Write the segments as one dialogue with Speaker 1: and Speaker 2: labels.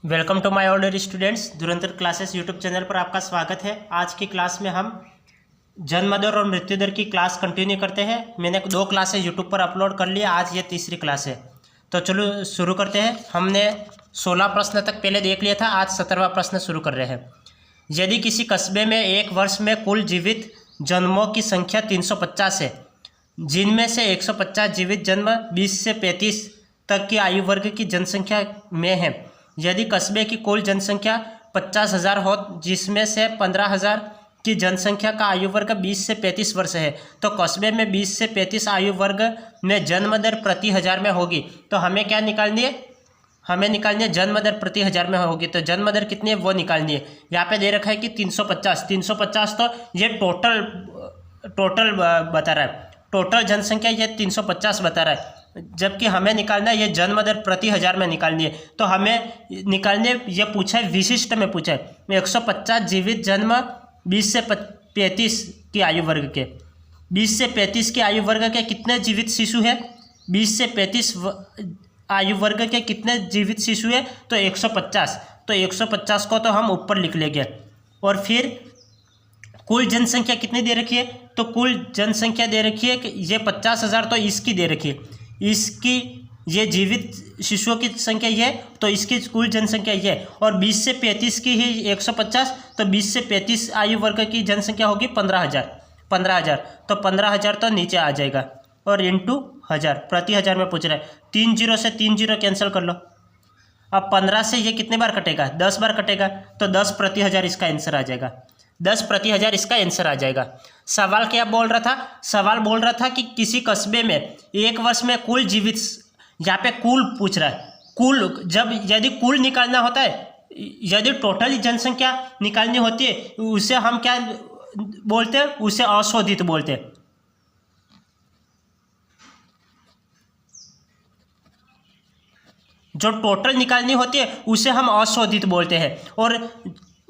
Speaker 1: Welcome to my all students. Dhurandhar classes YouTube channel पर आपका स्वागत है। आज की क्लास में हम जन्म दर और मृत्यु दर की क्लास कंटिन्यू करते हैं। मैंने 2 क्लासेस यूट्यूब पर अपलोड कर लिया, आज ये तीसरी क्लास है। तो चलो शुरू करते हैं। हमने 16 प्रश्न तक पहले देख लिया था, आज 17वां प्रश्न शुरू कर रहे हैं। यदि किसी कस्बे में एक वर्ष में कुल जीवित जन्मों की संख्या 350 है, जिनमें से 150 जीवित जन्म 20 से 35 तक की आयु वर्ग की जनसंख्या में है। यदि कस्बे की कुल जनसंख्या 50,000 हो, जिसमें से 15,000 की जनसंख्या का आयु वर्ग 20 से 35 वर्ष है, तो कस्बे में 20 से 35 आयु वर्ग में जन्म दर प्रति 1000 में होगी। तो हमें क्या निकालनी है? हमें निकालनी है जन्म दर प्रति 1000 में होगी। तो जन्म दर कितनी है वो निकालनी है। यहाँ पे दे रखा है कि 350। तो ये टोटल बता रहा है, टोटल जनसंख्या ये 350 बता रहा है, जबकि हमें निकालना है ये जन्म दर प्रति 1000 में निकालनी है। तो हमें निकालने ये पूछा है, विशिष्ट में पूछा है 150 जीवित जन्म 20 से 35 की आयु वर्ग के। 20 से 35 की आयु वर्ग के कितने जीवित शिशु है? 20 से 35 आयु वर्ग के कितने जीवित शिशु है? तो 150। तो 150 को तो हम ऊपर लिख लेंगे। और फिर कुल जनसंख्या कितनी दे रखी है? तो कुल जनसंख्या दे रखी है कि ये 50,000, तो इसकी दे रखी है, इसकी ये जीवित शिशुओं की संख्या ये, तो इसकी कुल जनसंख्या ये। और 20 से 35 की ही 150, तो 20 से 35 आयु वर्ग की जनसंख्या होगी 15,000। तो 15,000 तो नीचे आ जाएगा, और इंटू 1000 प्रति 1000 में पूछ रहा है। 3 0 से 3 0 कैंसिल कर लो। अब 15 से ये कितने बार कटेगा? 10 बार कटेगा, तो 10 प्रति 1000 इसका आंसर आ जाएगा। 10 प्रति 1000 इसका आंसर आ जाएगा। सवाल क्या बोल रहा था? सवाल बोल रहा था कि किसी कस्बे में एक वर्ष में कुल जीवित, यहाँ पे कुल पूछ रहा है। कुल, जब यदि कुल निकालना होता है, यदि टोटल जनसंख्या निकालनी होती है, उसे हम क्या बोलते हैं? उसे अशोधित बोलते हैं। जो टोटल निकालनी होती है उसे हम अशोधित बोलते हैं। और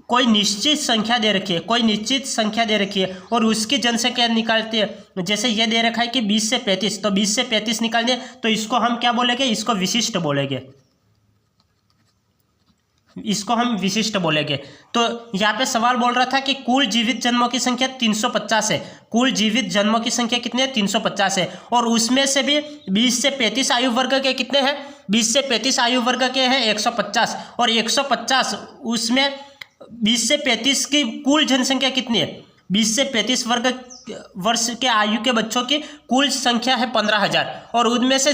Speaker 1: कोई निश्चित संख्या दे रखी है, कोई निश्चित संख्या दे रखी है और उसकी जनसंख्या निकालते हैं। जैसे ये दे रखा है कि 20 से 35, तो 20 से 35 निकालने है, तो इसको हम क्या बोलेंगे? इसको विशिष्ट बोलेंगे। इसको हम विशिष्ट बोलेंगे। तो यहाँ पे सवाल बोल रहा था कि कुल जीवित जन्मों की संख्या 350 है। कुल जीवित जन्मों की संख्या कितनी है? 350 है। और उसमें से भी 20 से 35 आयु वर्ग के कितने हैं? 20 से 35 आयु वर्ग के हैं 150। और 150 उसमें 20 से 35 की कुल जनसंख्या कितनी है? 20 से 35 वर्ष के आयु के बच्चों की कुल संख्या है 15,000, और उनमें से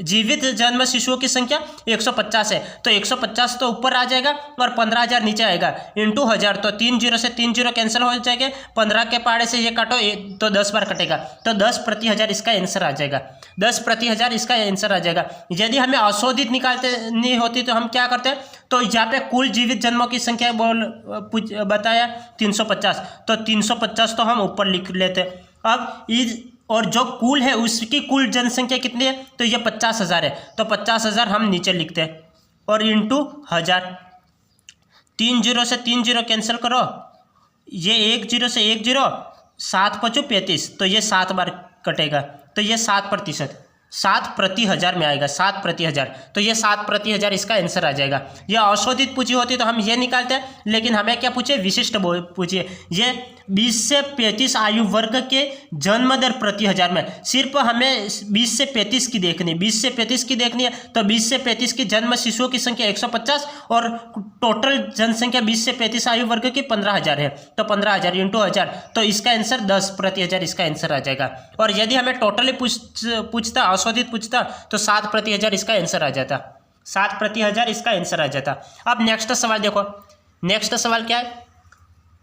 Speaker 1: जीवित जन्म शिशुओं की संख्या 150 है। तो 150 तो ऊपर आ जाएगा और 15,000 नीचे आएगा, इंटू 1000। तो 3 0 से 3 0 कैंसिल हो जाएगा। 15 के पहाड़े से ये काटो तो 10 बार कटेगा, तो 10 प्रति 1000 इसका आंसर आ जाएगा। 10 प्रति 1000 इसका आंसर आ जाएगा। यदि हमें अशोधित निकालनी होती तो हम क्या करते हैं? तो यहाँ पे कुल जीवित जन्मों की संख्या बताया 350, तो 350 तो हम ऊपर लिख लेते। अब और जो कुल है उसकी कुल जनसंख्या कितनी है? तो ये 50,000 है, तो 50,000 हम नीचे लिखते हैं, और इंटू 1000। 3 0 से 3 0 कैंसिल करो, ये 1 0 से 1 0, 7 5 35, तो ये 7 बार कटेगा, तो ये 7%, 7 प्रति 1000 में आएगा। 7 प्रति 1000, तो ये 7 प्रति 1000 इसका आंसर आ जाएगा। ये अशोधित पूछी होती तो हम ये निकालते हैं, लेकिन हमें क्या पूछे? विशिष्ट पूछिए। ये 20 से 35 आयु वर्ग के जन्म दर प्रति 1000 में, सिर्फ हमें 20 से 35 की देखनी है। 20 से 35 की देखनी है, तो 20 से 35 की जन्म शिशुओं की संख्या 150, और टोटल जनसंख्या 20 से 35 आयु वर्ग की 15,000 है, तो 15,000 इंटू 1000, तो इसका आंसर 10 प्रति 1000 इसका आंसर आ जाएगा। और यदि हमें टोटली पूछता, अशोधित पूछता, तो 7 प्रति 1000 इसका आंसर आ जाता। 7 प्रति 1000 इसका आंसर आ जाता। अब नेक्स्ट सवाल देखो। नेक्स्ट सवाल क्या है?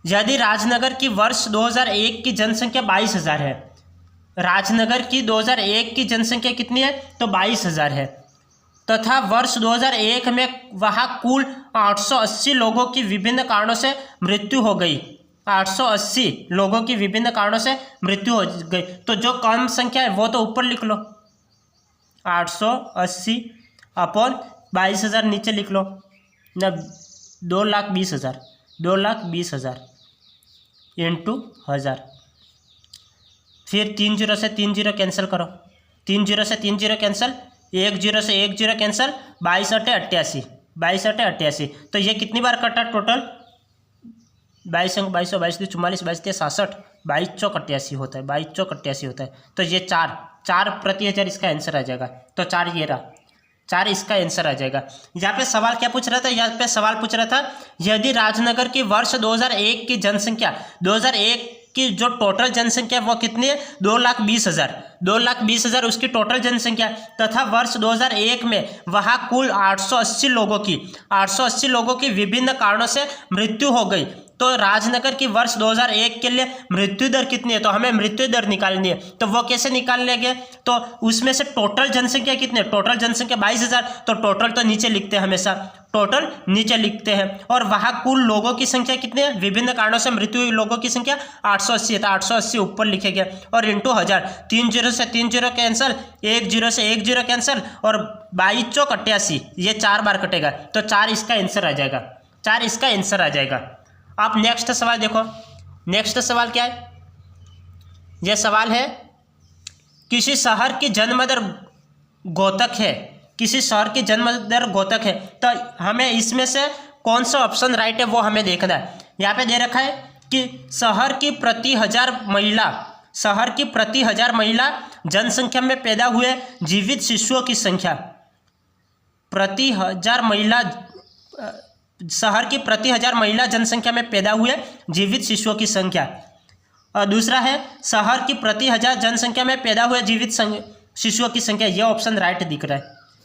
Speaker 1: यदि राजनगर की वर्ष 2001 की जनसंख्या 22,000 है, राजनगर की 2001 की जनसंख्या कितनी है? तो 22,000 है, तथा वर्ष 2001 में वहाँ कुल 880 लोगों की विभिन्न कारणों से मृत्यु हो गई। 880 लोगों की विभिन्न कारणों से मृत्यु हो गई। तो जो कम संख्या है वो तो ऊपर लिख लो, 880 अपॉन 22,000 नीचे लिख लो ना, 2,20,000, 2,20,000 इंटू 1000। फिर 3 0 से 3 0 कैंसिल करो, 3 0 से 3 0 कैंसिल, 1 0 से 1 0 कैंसिल, 22 × 88, 22 अटे 88। तो ये कितनी बार कटा टोटल? 22 अंक 22 22 44 22 66 22 चौक 88 होता है, 22 चौक 88 होता है। तो ये 4 प्रति हज़ार इसका आंसर आ जाएगा। तो 4 ये रहा, 4 इसका आंसर आ जाएगा। यहाँ पे सवाल क्या पूछ रहा था? यहाँ पे सवाल पूछ रहा था यदि राजनगर की वर्ष 2001 की जनसंख्या, 2001 की जो टोटल जनसंख्या वो कितनी है? 2,20,000, 2,20,000 उसकी टोटल जनसंख्या, तथा वर्ष 2001 में वहाँ कुल 880 लोगों की विभिन्न कारणों से मृत्यु हो गई। तो राजनगर की वर्ष 2001 के लिए मृत्यु दर कितनी है? तो हमें मृत्यु दर निकालनी है। तो वो कैसे निकाल लेंगे? तो उसमें से टोटल जनसंख्या कितनी है? टोटल जनसंख्या 22,000। तो टोटल तो नीचे लिखते हैं, हमेशा टोटल नीचे लिखते हैं। और वहाँ कुल लोगों की संख्या कितनी है? विभिन्न कारणों से मृत्यु हुई लोगों की संख्या 880 है। तो 880 ऊपर लिखेंगे और इंटू 1000, 3 0 से 3 0 कैंसिल, 1 0 से 1 0 कैंसिल, और 22 चौक 88, ये 4 बार कटेगा। तो 4 इसका आंसर आ जाएगा, 4 इसका आंसर आ जाएगा। आप नेक्स्ट सवाल देखो। नेक्स्ट सवाल क्या है? यह सवाल है किसी शहर की जन्म दर गोतक है, किसी शहर की जन्म दर गोतक है। तो हमें इसमें से कौन सा ऑप्शन राइट है वो हमें देखना है। यहाँ पे दे रखा है कि शहर की प्रति 1000 महिला जनसंख्या में पैदा हुए जीवित शिशुओं की संख्या, प्रति 1000 महिला, शहर की प्रति 1000 महिला जनसंख्या में पैदा हुए जीवित शिशुओं की संख्या। और दूसरा है शहर की प्रति 1000 जनसंख्या में पैदा हुए जीवित शिशुओं की संख्या। यह ऑप्शन राइट दिख रहा है,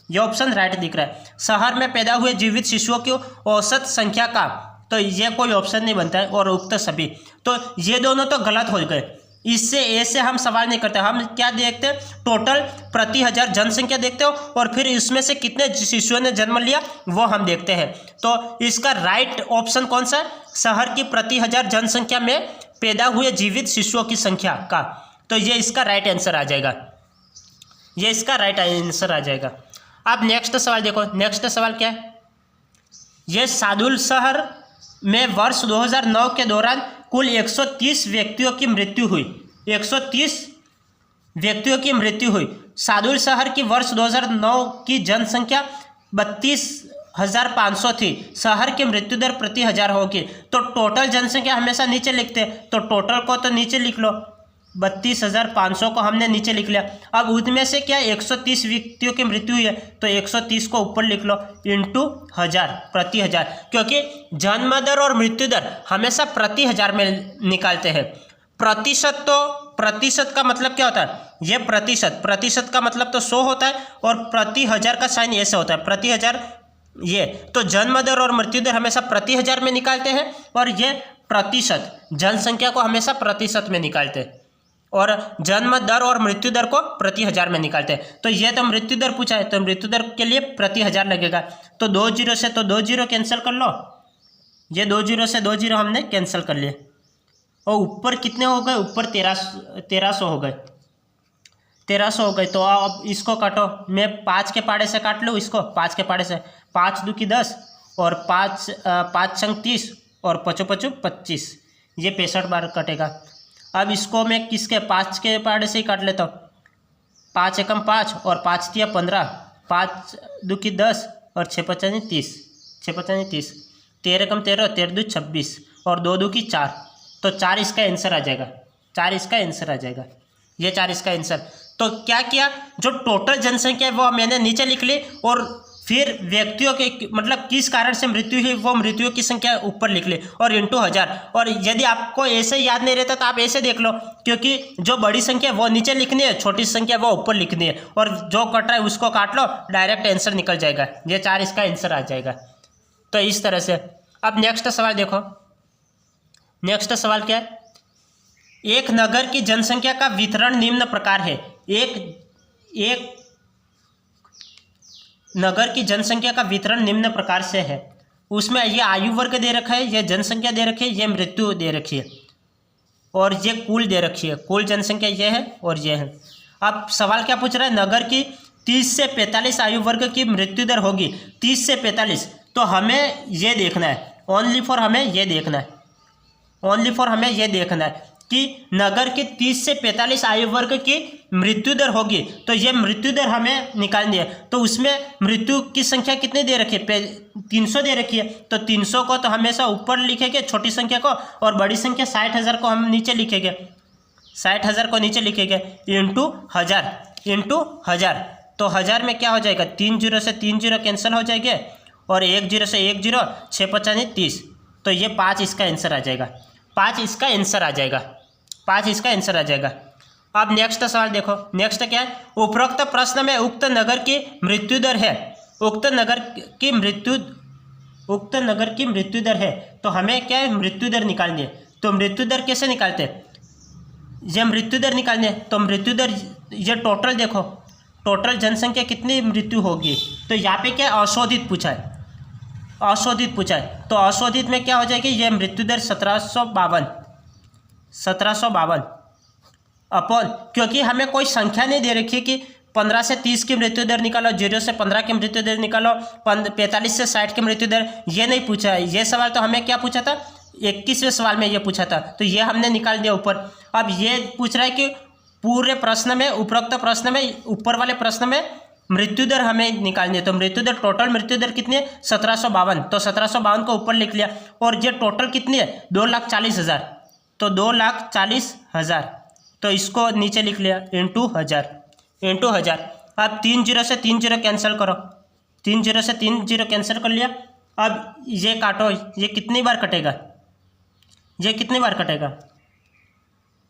Speaker 1: यह ऑप्शन राइट दिख रहा है। शहर में पैदा हुए जीवित शिशुओं की औसत संख्या का, तो ये कोई ऑप्शन नहीं बनता है। और उक्त सभी, तो ये दोनों तो गलत हो गए। इससे ऐसे हम सवाल नहीं करते, हम क्या देखते हैं? टोटल प्रति 1000 जनसंख्या देखते हो और फिर इसमें से कितने शिशुओं ने जन्म लिया वो हम देखते हैं। तो इसका राइट ऑप्शन कौन सा है? शहर की प्रति 1000 जनसंख्या में पैदा हुए जीवित शिशुओं की संख्या का। तो ये इसका राइट आंसर आ जाएगा, ये इसका राइट आंसर आ जाएगा। अब नेक्स्ट सवाल देखो। नेक्स्ट सवाल क्या है? ये सादुल शहर में वर्ष 2009 के दौरान कुल 130 व्यक्तियों की मृत्यु हुई, 130 व्यक्तियों की मृत्यु हुई। सादुल शहर की वर्ष 2009 की जनसंख्या 32,500 थी। शहर की मृत्यु दर प्रति 1000 होगी। तो टोटल जनसंख्या हमेशा नीचे लिखते हैं, तो टोटल को तो नीचे लिख लो, 32,500 को हमने नीचे लिख लिया। अब उसमें से क्या 130 व्यक्तियों की मृत्यु हुई है, तो 130 को ऊपर लिख लो इंटू 1000, प्रति 1000, क्योंकि जन्म दर और मृत्यु दर हमेशा प्रति 1000 में निकालते हैं। प्रतिशत, तो प्रतिशत का मतलब क्या होता है? ये प्रतिशत का मतलब तो 100 होता है, और प्रति 1000 का साइन ऐसे होता है, प्रति 1000 ये। तो जन्म दर और मृत्यु दर हमेशा प्रति 1000 में निकालते हैं, और ये प्रतिशत, जनसंख्या को हमेशा प्रतिशत में निकालते हैं, और जन्म दर और मृत्यु दर को प्रति 1000 में निकालते हैं। तो ये तो मृत्यु दर पूछा है, तो मृत्यु दर के लिए प्रति 1000 लगेगा। तो 2 0 से तो 2 0 कैंसिल कर लो, ये 2 0 से 2 0 हमने कैंसिल कर लिए। और ऊपर कितने हो गए? ऊपर 1300 हो गए, 1300 हो गए। तो अब इसको काटो, मैं 5 के पाड़े से काट लूँ इसको, 5 के पाड़े से, 5 2 की 10, और 5 5 30, और 5 5 25, ये 65 बार कटेगा। अब इसको मैं किसके 5 के पाड़े से ही काट लेता हूँ, 5 एकम 5 और 5 तिया 15, 5 2 की 10 और 6 5 30, 6 5 30, 13 एकम 13, 13 2 26 और 2 2 की 4। तो 4 इसका आंसर आ जाएगा, 4 इसका आंसर आ जाएगा, ये 4 इसका आंसर। तो क्या किया, जो टोटल जनसंख्या है वो मैंने नीचे लिख ली, और फिर व्यक्तियों के मतलब किस कारण से मृत्यु हुई वो मृत्युओं की संख्या ऊपर लिख ले, और इंटू 1000। और यदि आपको ऐसे याद नहीं रहता तो आप ऐसे देख लो, क्योंकि जो बड़ी संख्या वो नीचे लिखनी है, छोटी संख्या वो ऊपर लिखनी है, और जो कट रहा है उसको काट लो, डायरेक्ट आंसर निकल जाएगा। ये 4 इसका आंसर आ जाएगा। तो इस तरह से। अब नेक्स्ट सवाल देखो। नेक्स्ट सवाल क्या है? एक नगर की जनसंख्या का वितरण निम्न प्रकार है। एक नगर की जनसंख्या का वितरण निम्न प्रकार से है। उसमें ये आयु वर्ग दे रखा है, ये जनसंख्या दे रखी है, ये मृत्यु दे रखी है, और ये कुल दे रखी है। कुल जनसंख्या ये है और ये है। अब सवाल क्या पूछ रहा है? नगर की 30 से 45 आयु वर्ग की मृत्यु दर होगी, 30 से 45। तो हमें ये देखना है, ओनली फॉर हमें ये देखना है, ओनली फॉर हमें ये देखना है कि नगर के 30 से 45 आयु वर्ग की मृत्यु दर होगी, तो ये मृत्यु दर हमें निकालनी है। तो उसमें मृत्यु की संख्या कितनी दे रखी है? 300 दे रखी है। तो 300 को तो हमेशा ऊपर लिखेंगे छोटी संख्या को, और बड़ी संख्या 60,000 को हम नीचे लिखेंगे, 60,000 को नीचे लिखेंगे इंटू 1000। तो 1000 में क्या हो जाएगा? 3 जीरो से 3 जीरो कैंसिल हो जाएंगे, और 1 जीरो से 1 जीरो, 6 पचानी 30। तो ये 5 इसका आंसर आ जाएगा, 5 इसका आंसर आ जाएगा, 5 इसका आंसर आ जाएगा। अब नेक्स्ट सवाल देखो, नेक्स्ट क्या है? उपरोक्त प्रश्न में उक्त नगर की मृत्यु दर है, उक्त नगर की मृत्यु दर है। तो हमें क्या है? मृत्यु दर निकालनी है। तो मृत्यु दर कैसे निकालते हैं? ये मृत्यु दर निकालनी है। तो मृत्यु दर, ये टोटल देखो, टोटल जनसंख्या कितनी मृत्यु होगी। तो यहाँ पे क्या अशोधित पूछा है, अशोधित पूछा है। तो अशोधित में क्या हो जाएगी? ये मृत्यु दर 1752 अपॉन, क्योंकि हमें कोई संख्या नहीं दे रखी है कि 15 से 30 की मृत्यु दर निकालो, 0 से 15 की मृत्यु दर निकालो, 45 से 60 की मृत्यु दर, ये नहीं पूछा है। ये सवाल तो हमें क्या पूछा था? 21वें सवाल में ये पूछा था, तो ये हमने निकाल दिया ऊपर। अब ये पूछ रहा है कि पूरे प्रश्न में, उपरोक्त प्रश्न में, ऊपर वाले प्रश्न में मृत्यु दर हमें निकालनी है। तो मृत्यु दर, टोटल मृत्यु दर कितनी है? 1752। तो 1752 को ऊपर लिख लिया, और ये टोटल कितनी है? 2,40,000। तो 2,40,000, तो इसको नीचे लिख लिया इंटू 1000। अब 3 जीरो से 3 जीरो कैंसिल करो, 3 जीरो से 3 जीरो कैंसिल कर लिया। अब ये काटो, ये कितनी बार कटेगा? ये कितनी बार कटेगा?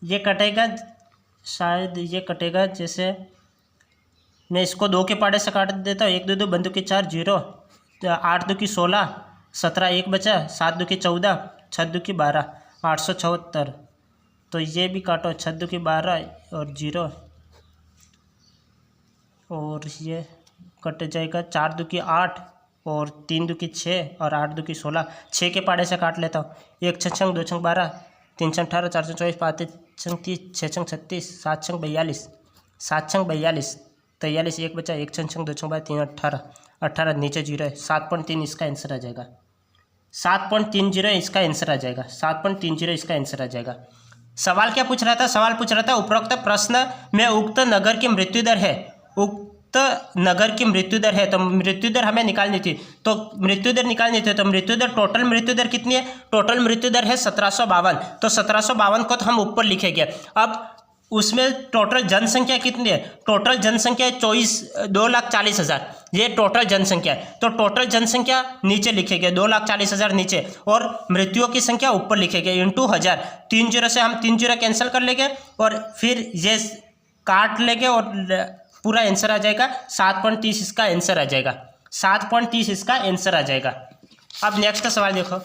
Speaker 1: ये कटेगा, शायद ये कटेगा, जैसे मैं इसको 2 के पाड़े से काट देता हूँ। 1 2 2 बंदूक की 4 0, 8 2 की 16, 17 1 बचा, 7 2 की 14, 6 2 की 12, 874। तो ये भी काटो, 6 2 की 12 और 0, और ये कट जाएगा, 4 2 की 8 और 3 2 की 6 और 8 2 की 16। 6 के पाड़े से काट लेता हूँ। 1 6 2 6 12, 3 6 18, 4 24, 5 6 30, 6 6 36, 7 6 42, 7 6 42, 43, 1 बचा, 1 6 2 6 3 18, नीचे 0 है। 7.3 इसका आंसर आ जाएगा, 7.30 इसका आंसर आ जाएगा, 7.30 इसका आंसर आ जाएगा। सवाल क्या पूछ रहा था? सवाल पूछ रहा था उपरोक्त प्रश्न में उक्त नगर की मृत्यु दर है, उक्त नगर की मृत्यु दर है। तो मृत्यु दर हमें निकालनी थी, तो मृत्यु दर निकालनी थी। तो मृत्यु दर, टोटल मृत्यु दर कितनी है? टोटल मृत्यु दर है 1752। तो 1752 को तो हम ऊपर लिखेंगे। अब उसमें टोटल जनसंख्या कितनी है? टोटल जनसंख्या 2,40,000, ये टोटल जनसंख्या है। तो टोटल जनसंख्या नीचे लिखेंगे, 2,40,000 नीचे, और मृत्युओं की संख्या ऊपर लिखेंगे इंटू 1000। 3 जीरो से हम 3 जीरो कैंसिल कर लेंगे, और फिर ये काट लेंगे, और पूरा आंसर आ जाएगा 7.30 इसका आंसर आ जाएगा, 7.30 इसका आंसर आ जाएगा। अब नेक्स्ट सवाल देखो,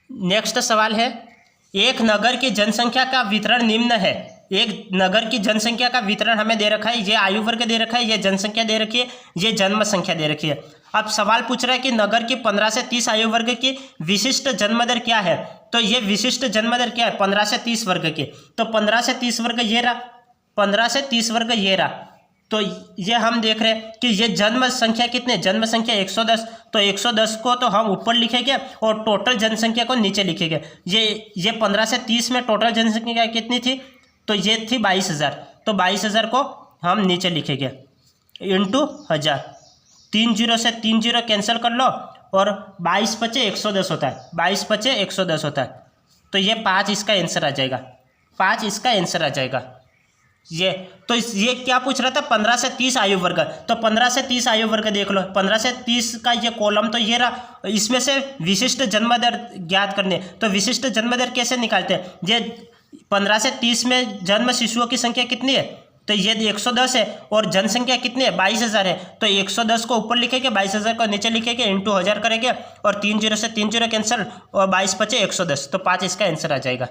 Speaker 1: नेक्स्ट सवाल है, एक नगर की जनसंख्या का वितरण निम्न है। एक नगर की जनसंख्या का वितरण हमें दे रखा है, ये आयु वर्ग दे रखा है, ये जनसंख्या दे रखी है, ये जन्म संख्या दे रखी है। अब सवाल पूछ रहा है कि नगर की 15 से 30 आयु वर्ग की विशिष्ट जन्म दर क्या है। तो ये विशिष्ट जन्म दर क्या है? 15 से 30 वर्ग की। तो 15 से 30 वर्ग ये रहा, 15 से 30 वर्ग ये रहा। तो ये हम देख रहे हैं कि ये जन्म संख्या कितने? जन्म संख्या 110। तो 110 को तो हम ऊपर लिखेंगे, और टोटल जनसंख्या को नीचे लिखेंगे। ये 15 से 30 में टोटल जनसंख्या कितनी थी? तो ये थी 22,000। तो 22,000 को हम नीचे लिखेंगे इंटू 1000। 3 जीरो से 3 जीरो कैंसिल कर लो, और 22 बचे 110 होता है, 22 बचे 110 होता है। तो ये 5 इसका आंसर आ जाएगा, 5 इसका आंसर आ जाएगा। ये तो ये क्या पूछ रहा था? 15 से 30 आयु वर्ग। तो 15 से 30 आयु वर्ग देख लो, 15 से 30 का ये कॉलम तो ये रहा। इसमें से विशिष्ट जन्म दर ज्ञात करने, तो विशिष्ट जन्म दर कैसे निकालते हैं? ये 15 से 30 में जन्म शिशुओं की संख्या कितनी है? तो ये 110 है, और जनसंख्या कितनी है? 22,000 है। तो 110 को ऊपर लिखेंगे, 22,000 को नीचे लिखेंगे, इंटू 1000 करेंगे, और 3 जीरो से 3 जीरो कैंसिल, और 22 बचे 110। तो 5 इसका आंसर आ जाएगा।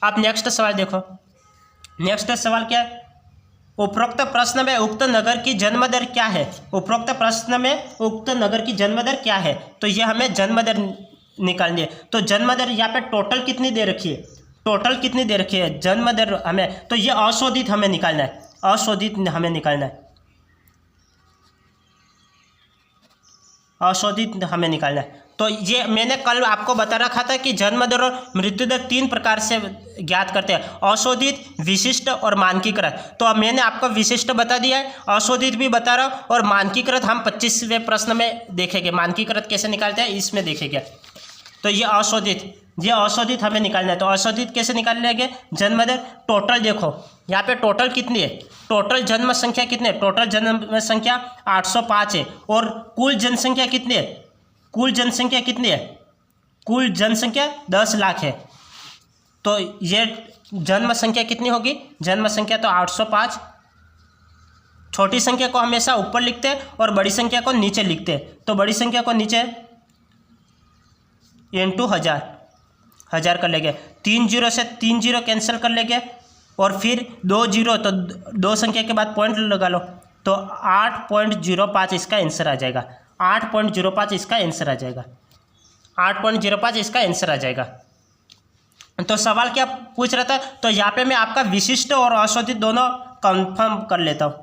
Speaker 1: आप नेक्स्ट सवाल देखो, नेक्स्ट सवाल क्या है? उपरोक्त प्रश्न में उक्त नगर की जन्म दर क्या है? उपरोक्त प्रश्न में उक्त नगर की जन्म दर क्या है? तो ये हमें जन्म दर निकालनी है। तो जन्म दर यहाँ पे टोटल कितनी दे रखी है? टोटल कितनी दे रखी है जन्म दर हमें? तो ये अशोधित हमें निकालना है, अशोधित हमें निकालना है, अशोधित हमें निकालना है। तो ये मैंने कल आपको बता रखा था कि जन्म दर और मृत्यु दर 3 प्रकार से ज्ञात करते हैं, अशोधित, विशिष्ट और मानकीकृत। तो अब मैंने आपको विशिष्ट बता दिया है, अशोधित भी बता रहा हूँ, और मानकीकृत हम 25वें प्रश्न में देखेंगे, मानकीकृत कैसे निकालते हैं इसमें देखेंगे। तो ये अशोधित हमें निकालना है। तो अशोधित कैसे निकाल लेंगे, जन्म दर, टोटल देखो यहाँ पे टोटल कितनी है, टोटल जन्म संख्या कितनी है, टोटल जन्म संख्या 805 है, और कुल जनसंख्या कितनी है, कुल जनसंख्या कितनी है, कुल जनसंख्या 10 लाख है। तो ये जन्म संख्या कितनी होगी, जन्म संख्या तो 805, छोटी संख्या को हमेशा ऊपर लिखते हैं और बड़ी संख्या को नीचे लिखते हैं। तो बड़ी संख्या को नीचे इंटू 1000 कर लेंगे, 3 जीरो से 3 जीरो कैंसिल कर लेंगे, और फिर 2 जीरो, तो 2 संख्या के बाद पॉइंट लगा लो, तो 8.05 इसका आंसर आ जाएगा, 8.05 इसका आंसर आ जाएगा, 8.05 इसका आंसर आ जाएगा। तो सवाल क्या पूछ रहा था, तो यहाँ पे मैं आपका विशिष्ट और अशोधित दोनों कंफर्म कर लेता हूँ।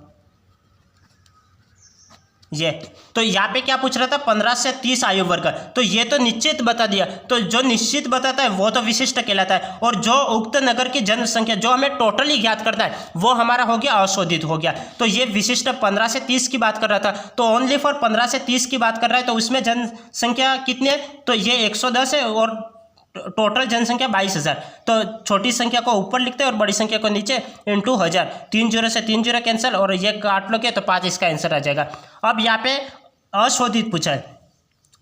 Speaker 1: ये तो यहाँ पे क्या पूछ रहा था, 15 से 30 आयु वर्ग, तो ये तो निश्चित बता दिया। तो जो निश्चित बताता है वो तो विशिष्ट कहलाता है, और जो उक्त नगर की जनसंख्या जो हमें टोटली ज्ञात करता है वो हमारा हो गया अशोधित हो गया। तो ये विशिष्ट 15 से 30 की बात कर रहा था, तो ओनली फॉर 15 से 30 की बात कर रहा है, तो उसमें जनसंख्या कितनी है, तो ये 110 है, और टोटल जनसंख्या 22,000। तो छोटी संख्या को ऊपर लिखते हैं और बड़ी संख्या को नीचे इंटू 1000, 3 जीरो से 3 जीरो कैंसिल, और ये काट लोगे तो 5 इसका आंसर आ जाएगा। अब यहाँ पे अशोधित पूछा है,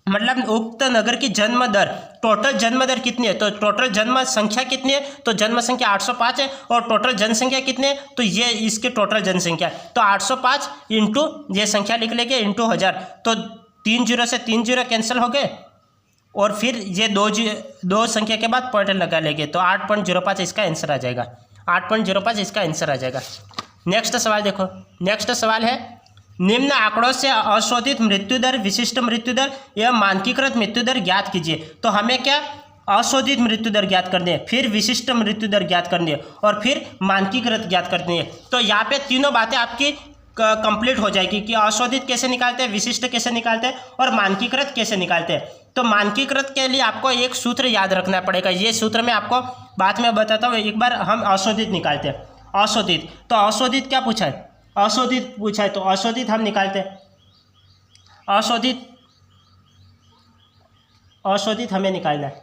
Speaker 1: मतलब उक्त नगर की जन्म दर, टोटल जन्म दर कितनी है, तो टोटल जन्म संख्या कितनी है, तो जन्म संख्या 805 है, और टोटल जनसंख्या कितनी है, तो ये इसके टोटल जनसंख्या, तो 805 इंटू ये संख्या लिख लेंगे इंटू 1000, तो 3 जीरो से 3 जीरो कैंसिल हो गए, और फिर ये दो संख्या के बाद पॉइंट लगा लेंगे, तो 8.05 इसका आंसर आ जाएगा, 8.05 इसका आंसर आ जाएगा। नेक्स्ट सवाल देखो, नेक्स्ट सवाल है, निम्न आंकड़ों से अशोधित मृत्यु दर, विशिष्ट मृत्यु दर एवं मानकीकृत मृत्यु दर ज्ञात कीजिए। तो हमें क्या, अशोधित मृत्यु दर ज्ञात करनी है, फिर विशिष्ट मृत्यु दर ज्ञात करनी है, और फिर मानकीकृत ज्ञात करनी है। तो यहाँ पे तीनों बातें आपकी कंप्लीट हो जाएगी कि अशोधित कैसे निकालते हैं, विशिष्ट कैसे निकालते हैं, और मानकीकृत कैसे निकालते हैं। तो मानकीकृत के लिए आपको एक सूत्र याद रखना पड़ेगा, ये सूत्र मैं आपको बाद में बताता हूँ। एक बार हम अशोधित निकालते हैं, अशोधित, तो अशोधित क्या पूछा है, अशोधित पूछा है, तो अशोधित हम निकालते हैं, अशोधित हमें निकालना है।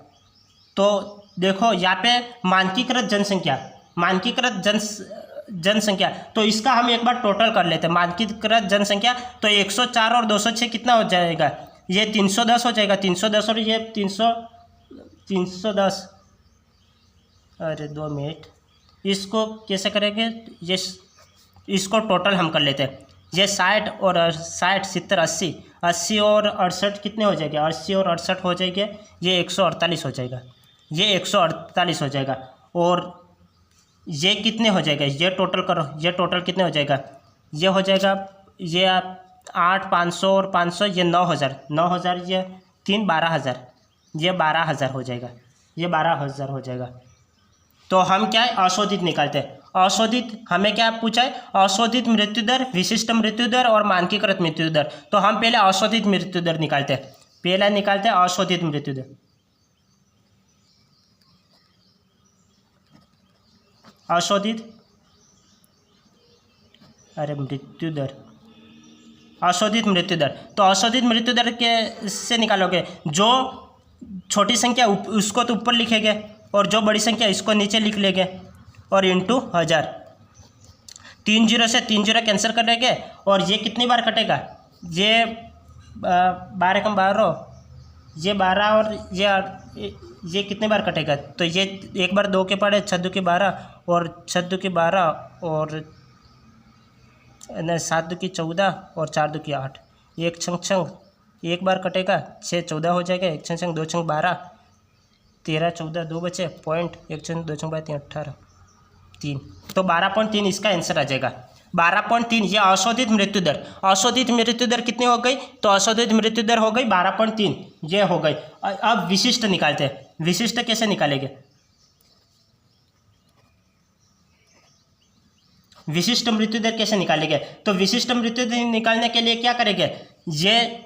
Speaker 1: तो देखो यहाँ पे मानकीकृत जनसंख्या, मानकीकृत जनसंख्या, तो इसका हम एक बार टोटल कर लेते हैं। मानकीकृत जनसंख्या तो 104 और 206 कितना हो जाएगा, ये 310 हो जाएगा, 310 और ये 310, अरे 2 मिनट, इसको कैसे करेंगे, ये इसको टोटल हम कर लेते हैं। ये 60 और 60, 70, 80 और 68 कितने हो जाएंगे, 80 और 68 हो जाएंगे, ये 148 हो जाएगा, ये 148 हो जाएगा, और ये कितने हो जाएगा, ये टोटल करो, ये टोटल कितने हो जाएगा, ये हो जाएगा, ये आप 8, 500 और 500, ये 9,000, ये 3, 12,000, ये 12,000 हो जाएगा, ये 12,000 हो जाएगा। तो हम क्या है, अशोधित निकालते हैं। अशोधित हमें क्या पूछा है, अशोधित मृत्यु दर, विशिष्ट मृत्यु दर और मानकीकृत मृत्यु दर। तो हम पहले अशोधित मृत्यु दर निकालते हैं, पहला निकालते हैं अशोधित मृत्यु दर। अशोधित, अरे मृत्यु दर, अशोधित मृत्यु दर, तो अशोधित मृत्यु दर के से निकालोगे, जो छोटी संख्या उसको तो ऊपर लिखेंगे, और जो बड़ी संख्या इसको नीचे लिख लेंगे, और इंटू 1000, 3 जीरो से 3 जीरो कैंसिल कर लेंगे, और ये कितनी बार कटेगा, ये 12 कम 12, ये 12, और ये कितने बार कटेगा, तो ये एक बार 2 के पड़े, 6 2 के 12, और 6 2 के 12, और 7 2 की 14, और 4 2 की 8, एक छंग एक बार कटेगा, 6 14 हो जाएगा, एक छंग 2 छंग 12, 13 14 2 बचे, पॉइंट, एक छंग 2 छंग 12 18 3, तो 12.3 इसका आंसर आ जाएगा, 12.3। ये अशोधित मृत्यु दर, अशोधित मृत्यु दर कितनी हो गई, तो अशोधित मृत्यु दर हो गई 12.3, ये हो गई। अब विशिष्ट निकालते हैं, विशिष्ट कैसे निकालेंगे, विशिष्ट मृत्यु दर कैसे निकालेंगे, तो विशिष्ट मृत्यु दर निकालने के लिए क्या करेंगे, ये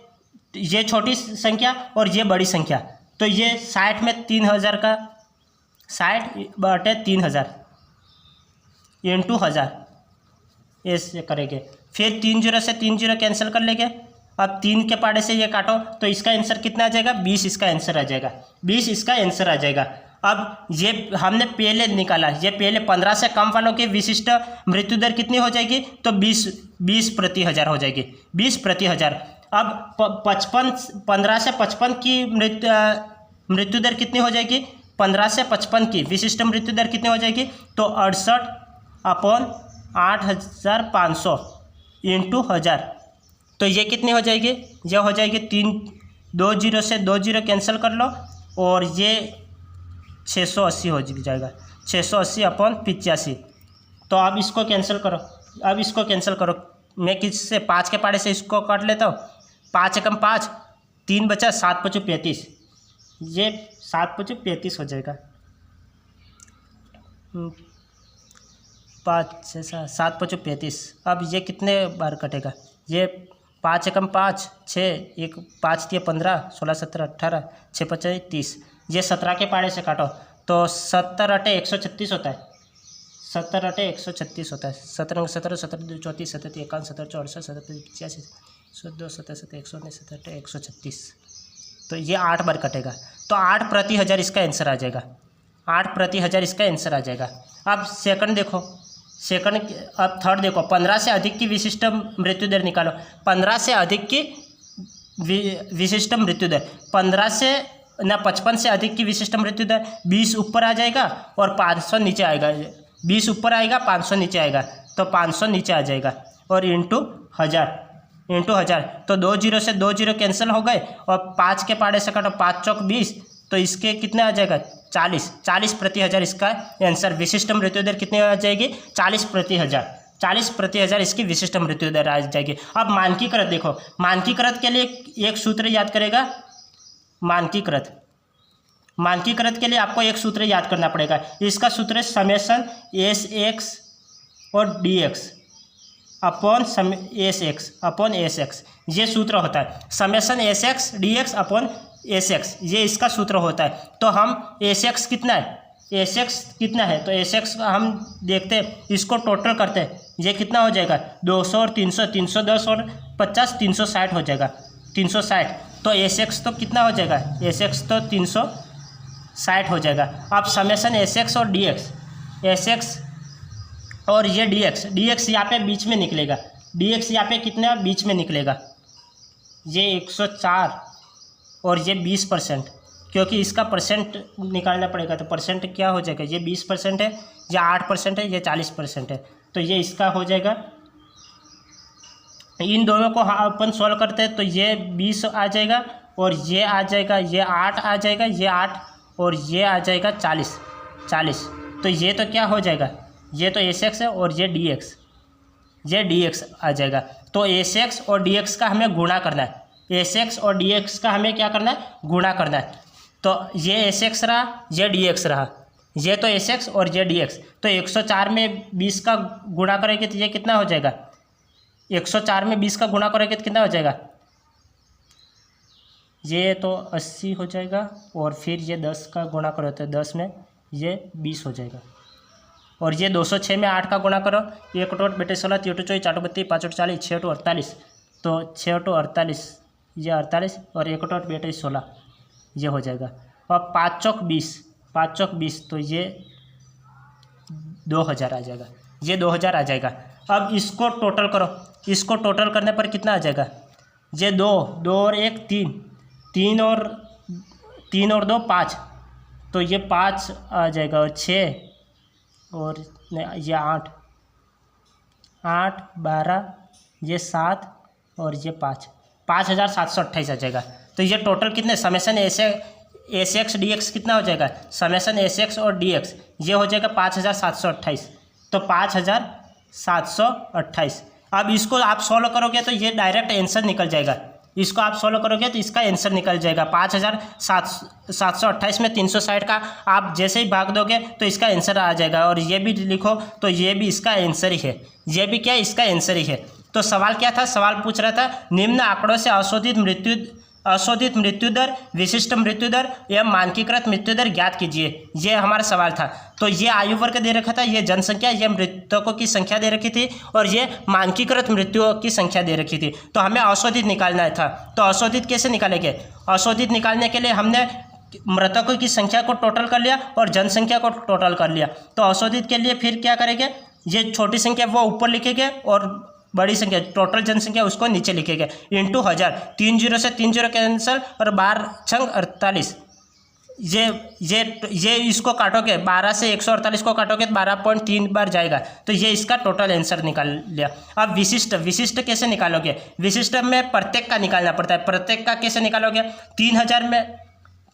Speaker 1: ये छोटी संख्या और ये बड़ी संख्या, तो ये 60 में 3000 का 60/3000 इंटू 1000 ऐसे करेंगे। फिर 3 0 से 3 0 कैंसिल कर लेंगे। अब 3 के पाड़े से ये काटो तो इसका आंसर कितना आ जाएगा, 20 इसका आंसर आ जाएगा, 20 इसका आंसर आ जाएगा। अब ये हमने पहले निकाला, ये पहले 15 से कम वालों की विशिष्ट मृत्यु दर कितनी हो जाएगी, तो 20 प्रति हज़ार हो जाएगी, 20 प्रति हज़ार। अब 15 से 55 की मृत्यु दर कितनी हो जाएगी, 15 से 55 की विशिष्ट मृत्यु दर कितनी हो जाएगी, तो 68/8500 इंटू 1000। तो ये कितनी हो जाएगी, ये हो जाएगी 2 0 से 2 0 कैंसिल कर लो और ये 680 हो जाएगा, 680/85। तो अब इसको कैंसिल करो, अब इसको कैंसिल करो। मैं किससे 5 के पाड़े से इसको काट लेता हूँ, 5 एकम 5, 3 बचा, 7 × 5 = 35, ये 7 × 5 = 35 हो जाएगा। 5 से 7 × 5 = 35। अब ये कितने बार कटेगा, ये 5 एकम 5, 6, 1 5 × 15, 16 17 18, 6 × 5 = 30। ये 17 के पाड़े से काटो तो 70/8 136 होता है, 70/8 136 होता है। 17 × 17 17 × 2 = 34, 17 × 1 17 × 64, 17 × 85 102, 17 × 7 119, 17 × 136। तो ये 8 बार कटेगा, तो 8 प्रति हज़ार इसका आंसर आ जाएगा, 8 प्रति हज़ार इसका आंसर आ जाएगा। अब सेकंड देखो, सेकंड अब थर्ड देखो, 15 से अधिक की विशिष्ट मृत्यु दर निकालो। 15 से अधिक की विशिष्ट मृत्यु दर, 55 से अधिक की विशिष्ट मृत्यु दर, 20 ऊपर आ जाएगा और 500 नीचे आएगा, 20 ऊपर आएगा 500 नीचे आएगा, तो 500 नीचे आ जाएगा और इंटू 1000। तो 2 0 से 2 0 कैंसिल हो गए और 5 के पाड़े से काटो, 5 चौक 20, तो इसके कितने आ जाएगा, 40 प्रति हज़ार इसका आंसर। विशिष्ट मृत्यु दर कितनी आ जाएगी, 40 प्रति हज़ार, 40 प्रति हज़ार इसकी विशिष्ट मृत्यु दर आ जाएगी। अब मानकीकृत देखो, मानकीकृत के लिए एक सूत्र याद करेगा, मानकीकृत के लिए आपको एक सूत्र याद करना पड़ेगा। इसका सूत्र है समेशन SX और DX अपॉन SX। ये सूत्र होता है summation SX DX upon SX, ये इसका सूत्र होता है। तो हम SX कितना है, तो SX हम देखते हैं, इसको टोटल करते हैं, ये कितना हो जाएगा, 200 और 300, 310 और 50, 360 हो जाएगा, 360। तो SX तो कितना हो जाएगा, SX तो 360 हो जाएगा। अब समेशन SX और DX और ये DX यहाँ पे बीच में निकलेगा, DX यहाँ पे कितना बीच में निकलेगा, ये 104 और ये 20%, क्योंकि इसका परसेंट निकालना पड़ेगा। तो परसेंट क्या हो जाएगा, ये 20% है, ये 8% है, ये 40% है, तो ये इसका हो जाएगा। इन दोनों को अपन सॉल्व करते हैं तो ये 20 आ जाएगा और ये आ जाएगा, ये 8 आ जाएगा, ये 8 और ये आ जाएगा 40। तो ये तो क्या हो जाएगा, ये तो SX है और ये DX आ जाएगा। तो SX और DX का हमें गुणा करना है, SX और DX का हमें क्या करना है, गुणा करना है। तो ये SX रहा, ये DX रहा, ये तो SX और ये DX। तो 104 में 20 का गुणा करेंगे तो ये कितना हो जाएगा, 104 में 20 का गुणा करेंगे तो कितना हो जाएगा, ये तो 80 हो जाएगा और फिर ये 10 का गुणा करो तो 10 में ये 20 हो जाएगा और ये 206 में 8 का गुणा करो, 1 8 बेटे 16, 3 8 24, 4 8 32, 5 8 40, 6 8 48, तो 6 8 48, ये 48 और 1 8 बेटे 16, ये हो जाएगा। अब 5 चौक 20, तो ये 2000 आ जाएगा, ये 2000 आ जाएगा। अब इसको टोटल करो, इसको टोटल करने पर कितना आ जाएगा, ये 2 और 1 3 और 2 5, तो ये 5 आ जाएगा और 6 और ये 8 12, ये 7 और ये 5, 5728 आ जाएगा। तो ये टोटल कितने समेशन SX DX कितना हो जाएगा, समेशन SX और DX ये हो जाएगा 5728, तो 5728। अब इसको आप सॉल्व करोगे तो ये डायरेक्ट आंसर निकल जाएगा, इसको आप सॉल्व करोगे तो इसका आंसर निकल जाएगा। 5728 में 360 का आप जैसे ही भाग दोगे तो इसका आंसर आ जाएगा। और ये भी लिखो तो ये भी इसका आंसर ही है, ये भी क्या इसका आंसर ही है। तो सवाल क्या था, सवाल पूछ रहा था निम्न आंकड़ों से अशोधित मृत्यु दर, विशिष्ट मृत्यु दर एवं मानकीकृत मृत्यु दर ज्ञात कीजिए। ये हमारा सवाल था। तो ये आयु वर्ग दे रखा था, ये जनसंख्या, ये मृतकों की संख्या दे रखी थी और ये मानकीकृत मृत्युओं की संख्या दे रखी थी। तो हमें अशोधित निकालना था। तो अशोधित कैसे निकालेंगे? अशोधित निकालने के लिए हमने मृतकों की संख्या को टोटल कर लिया और जनसंख्या को टोटल कर लिया। तो अशोधित के लिए फिर क्या करेंगे, ये छोटी संख्या वो ऊपर लिखेंगे और बड़ी संख्या टोटल जनसंख्या उसको नीचे लिखेंगे इंटू 1000। 3 0 से 3 0 कैंसिल और 12 छंग 48। ये इसको काटोगे 12 से 148 को काटोगे तो 12.3 बार जाएगा। तो ये इसका टोटल आंसर निकाल लिया। अब विशिष्ट कैसे निकालोगे? विशिष्ट में प्रत्येक का निकालना पड़ता है। प्रत्येक का कैसे निकालोगे? 3000 में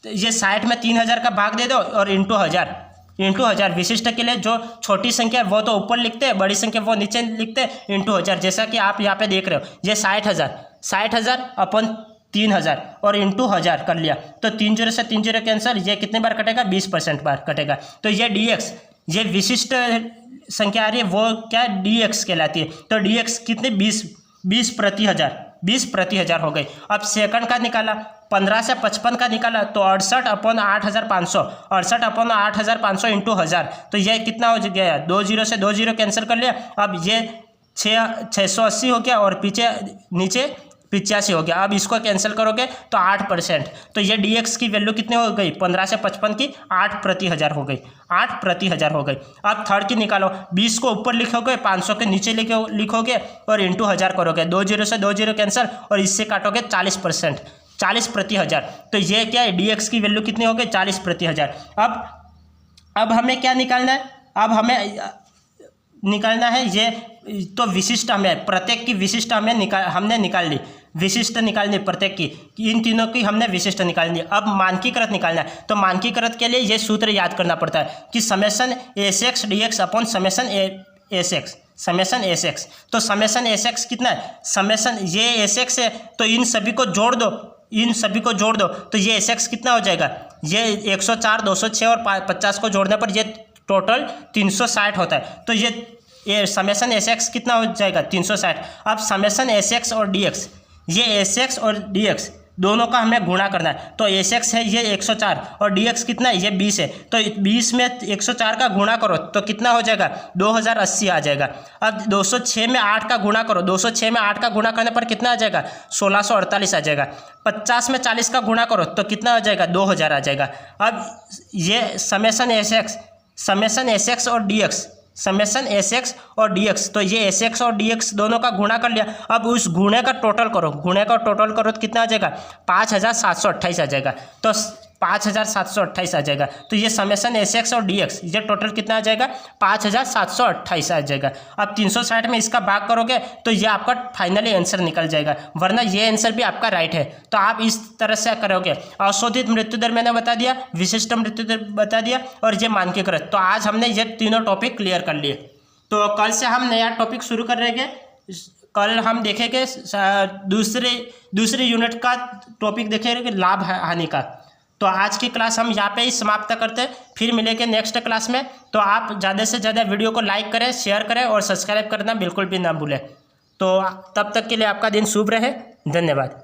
Speaker 1: ये 60 में 3000 का भाग दे दो और इंटू 1000 विशिष्ट के लिए जो छोटी संख्या वो तो ऊपर लिखते हैं, बड़ी संख्या वो नीचे लिखते हैं इंटू 1000। जैसा कि आप यहाँ पे देख रहे हो, ये 60,000 अपन 3000 और इंटू 1000 कर लिया। तो 3 0 से 3 0 कैंसिल, ये कितने बार कटेगा? 20% बार कटेगा। तो ये dx, ये विशिष्ट संख्या आ रही है वो क्या dx कहलाती है। तो dx कितने? 20 प्रति हज़ार, 20 प्रति हज़ार हो गई। अब सेकंड का निकाला, 15 से 55 का निकाला तो 68/8500, 68/8500 इंटू 1000। तो ये कितना हो गया? 2 0 से 2 0 कैंसिल कर लिया। अब ये 680 हो गया और पीछे नीचे 85 हो गया। अब इसको कैंसिल करोगे तो 8%। तो ये dx की वैल्यू कितनी हो गई? 15 से 55 की 8 प्रति हज़ार हो गई, 8 प्रति हज़ार हो गई। अब थर्ड की निकालो, 20 को ऊपर लिखोगे, 500 के नीचे लिखोगे और इंटू 1000 करोगे। 2 0 से 2 0 कैंसिल और इससे काटोगे 40%, 40 प्रति हज़ार। तो ये क्या है? dx की वैल्यू कितनी हो गई? 40 प्रति हज़ार। अब हमें क्या निकालना है? अब हमें निकालना है ये तो विशिष्ट, हमें प्रत्येक की विशिष्ट हमने निकाल ली, विशिष्ट निकालनी प्रत्येक की, इन तीनों की हमने विशिष्ट निकालनी। अब मानकीकृत निकालना है। तो मानकीकृत के लिए ये सूत्र याद करना पड़ता है कि summation SX dx upon summation SX. तो समेसन एसएक्स कितना है? समेसन ये एसएक्स है तो इन सभी को जोड़ दो, तो ये एसएक्स कितना हो जाएगा? ये 104, 206 और 50 को जोड़ने पर ये टोटल 360 होता है। तो ये समेसन एसएक्स कितना हो जाएगा? 360। अब समेसन एसएक्स और dx, ये एसएक्स और dx दोनों का हमें गुणा करना है। तो एसएक्स है ये 104 और dx कितना है? ये 20 है। तो 20 में 104 का गुणा करो तो कितना हो जाएगा? 2080 आ जाएगा। अब 206 में 8 का गुणा करो, 206 में 8 का गुणा करने पर कितना आ जाएगा? 1648 आ जाएगा। 50 में 40 का गुणा करो तो कितना आ जाएगा? 2000 आ जाएगा। अब ये समेसन एसएक्स और dx, तो ये एसएक्स और dx दोनों का गुणा कर लिया। अब उस गुणे का टोटल करो तो कितना आ जाएगा? 5728 आ जाएगा। तो 5728 आ जाएगा। तो ये समेसन एसएक्स और dx ये टोटल कितना आ जाएगा? 5728 आ जाएगा। अब 360 में इसका भाग करोगे तो ये आपका फाइनली आंसर निकल जाएगा, वरना ये आंसर भी आपका राइट है। तो आप इस तरह से करोगे। अशोधित मृत्यु दर मैंने बता दिया, विशिष्ट मृत्यु दर बता दिया और ये मानकीकृत। तो आज हमने ये तीनों टॉपिक क्लियर कर लिए। तो कल से हम नया टॉपिक शुरू कर रहेंगे। कल हम देखेंगे दूसरे यूनिट का टॉपिक देखेंगे लाभ हानि का। तो आज की क्लास हम यहाँ पे ही समाप्त करते हैं, फिर मिलेंगे नेक्स्ट क्लास में। तो आप ज़्यादा से ज़्यादा वीडियो को लाइक करें, शेयर करें और सब्सक्राइब करना बिल्कुल भी ना भूलें। तो तब तक के लिए आपका दिन शुभ रहे। धन्यवाद।